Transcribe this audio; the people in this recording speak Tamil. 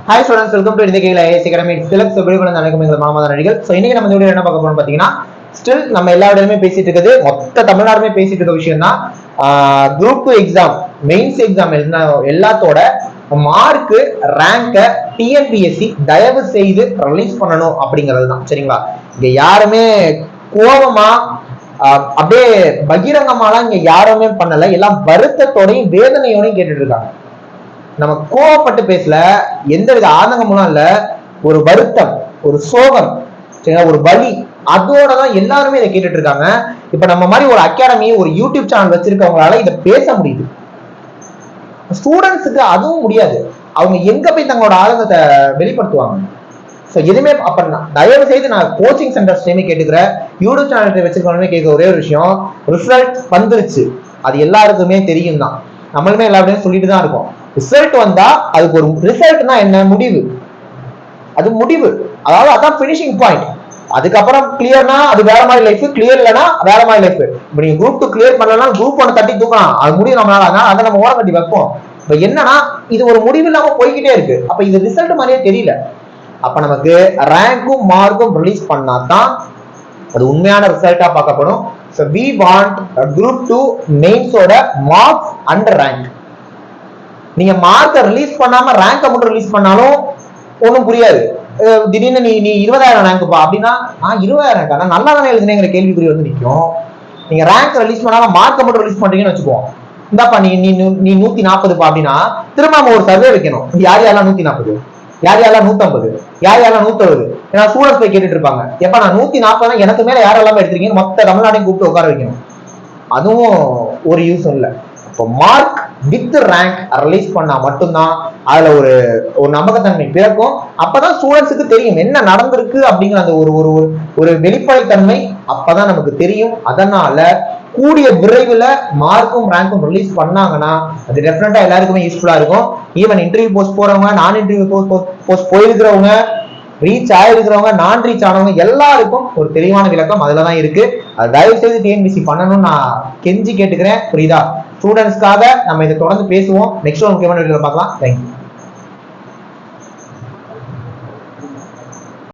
ஹாய் ஸ்டூடெண்ட்ஸ், வெல்கம் டு இந்த கையில் ஐஏஎஸ் அகாடமி சிலக்ஸ் விடுபட அனைக்கும் எங்கள் மாமாதான் நடிகள். ஸோ இன்னைக்கு நம்ம இந்த வீடியோ என்ன பார்க்க போறோம் பார்த்தீங்கன்னா, ஸ்டில் நம்ம எல்லா இடத்துலையுமே பேசிட்டு இருக்கிறது, மொத்த தமிழ்நாடுமே பேசிட்டு இருக்க விஷயம் தான். குரூப் 2 எக்ஸாம், மெயின்ஸ் எக்ஸாம் எல்லாத்தோட மார்க்கு ரேங்கை டிஎன்பிஎஸ்சி தயவு செய்து ரிலீஸ் பண்ணணும் அப்படிங்கிறது தான். சரிங்களா? இங்க யாருமே கோபமா அப்படியே பகிரங்கமாலாம் இங்க யாருமே பண்ணல. எல்லாம் வருத்தத்தோடையும் வேதனையோடையும் கேட்டுட்டு இருக்காங்க. நம்ம கோவப்பட்டு பேசல, எந்த வித ஆதங்கமும் இல்ல, ஒரு வருத்தம், ஒரு சோகம், ஒரு வலி, அதோட தான் எல்லாருமே இதை கேட்டுட்டு இருக்காங்க. இப்ப நம்ம மாதிரி ஒரு அகாடமி, ஒரு யூடியூப் சேனல் வச்சிருக்கவங்களால இதை பேச முடியுது. ஸ்டூடெண்ட்ஸுக்கு அதுவும் முடியாது. அவங்க எங்க போய் தங்களோட ஆதங்கத்தை வெளிப்படுத்துவாங்க? எதுவுமே அப்ப தயவு செய்து நான் கோச்சிங் சென்டர்ஸ் கேட்டுக்கிறேன், யூடியூப் சேனல் வச்சிருக்கவங்களுமே கேட்க ஒரே ஒரு விஷயம், ரிசல்ட் வந்துருச்சு, அது எல்லாருக்குமே தெரியும் தான், நம்மளுமே எல்லாருமே சொல்லிட்டு தான் இருக்கோம். ரிசல்ட் வந்தா அதுக்கு ஒரு ரிசல்ட்னா என்ன, முடிவு, அது முடிவு, அதாவது அதான் பினிஷிங் பாயிண்ட். அதுக்கப்புறம் கிளியர்னா அது வேற மாதிரி லைஃப், கிளியர் இல்லைன்னா வேற மாதிரி லைஃப். இப்ப நீங்க குரூப் 2 கிளியர் பண்ணலாம், குரூப் 1 தட்டி தூக்கலாம், அது முடியும் நம்மளால, அதை நம்ம ஓரம் கட்டி வைப்போம். இப்ப என்னன்னா இது ஒரு முடிவு இல்லாம போய்கிட்டே இருக்கு. அப்ப இது ரிசல்ட் மாதிரியே தெரியல. அப்ப நமக்கு ரேங்கும் மார்க்கும் ரிலீஸ் பண்ணாதான் அது உண்மையான ரிசல்ட்டா பார்க்கப்படும். So we want group 2 மெயின்ஸோட மார்க்ஸ் அண்ட் ரேங்க். நீங்க மார்க்கை ரிலீஸ் பண்ணாம ரேங்கை மட்டும் ரிலீஸ் பண்ணாலும் ஒன்றும் புரியாது. திடீர்னு நீ 20,000 ரேங்க்ப்பா அப்படின்னா, நான் 20,000 ரேங்க் நல்லா தானே எழுதுனேங்கிற கேள்விக்குறி வந்து நிற்கும். நீங்க ரேங்க் ரிலீஸ் பண்ணாம மார்க்கை மட்டும் ரிலீஸ் பண்றீங்கன்னு வச்சுக்குவோம், இந்தாப்பா நீ 140 அப்படின்னா திரும்ப நம்ம ஒரு சர்வே வைக்கணும். யார் யாரெல்லாம் 140, யார் யாரெல்லாம் 150, யார் யாரெல்லாம் 160. ஏன்னா ஸ்டூடெண்ட்ஸ் போய் கேட்டுட்டு இருப்பாங்க, எப்ப நான் 140 எனக்கு மேல யாரெல்லாம் எடுத்துருக்கீங்க, மொத்த தமிழ்நாட்டையும் கூப்பிட்டு உட்கார வைக்கணும். அதுவும் ஒரு யூஸ் இல்லை. இப்போ மார்க் வித் ரேங்க் ரிலீஸ் பண்ணா மட்டும்தான் அதுல ஒரு நம்பகத்தன்மை பிறக்கும். அப்பதான் ஸ்டூடெண்ட்ஸுக்கு தெரியும் என்ன நடந்திருக்கு அப்படிங்கிற அந்த ஒரு வெளிப்படைத்தன்மை அப்பதான் நமக்கு தெரியும். அதனால கூடிய விரைவில் மார்க்கும் ரேங்க்கும் ரிலீஸ் பண்ணாங்கன்னா அது டெஃபினட்டா எல்லாருக்குமே யூஸ்ஃபுல்லா இருக்கும். ஈவன் இன்டர்வியூ போஸ்ட் போறவங்க, நான் இன்டர்வியூ போஸ்ட் போயிருக்கிறவங்க, ரீச் ஆயிருக்கிறவங்க, நான் ரீச் ஆனவங்க எல்லாருக்கும் ஒரு தெளிவான விளக்கம் அதுலதான் இருக்கு. அது தயவு செய்து டிஎன்பிசி பண்ணணும்னு நான் கெஞ்சி கேட்டுக்கிறேன். புரியுதா? ஸ்டூடெண்ட்ஸ்க்காக நம்ம இதை தொடர்ந்து பேசுவோம். நெக்ஸ்ட் ஒரு முக்கியமான வீடியோல பார்க்கலாம். தேங்க்யூ.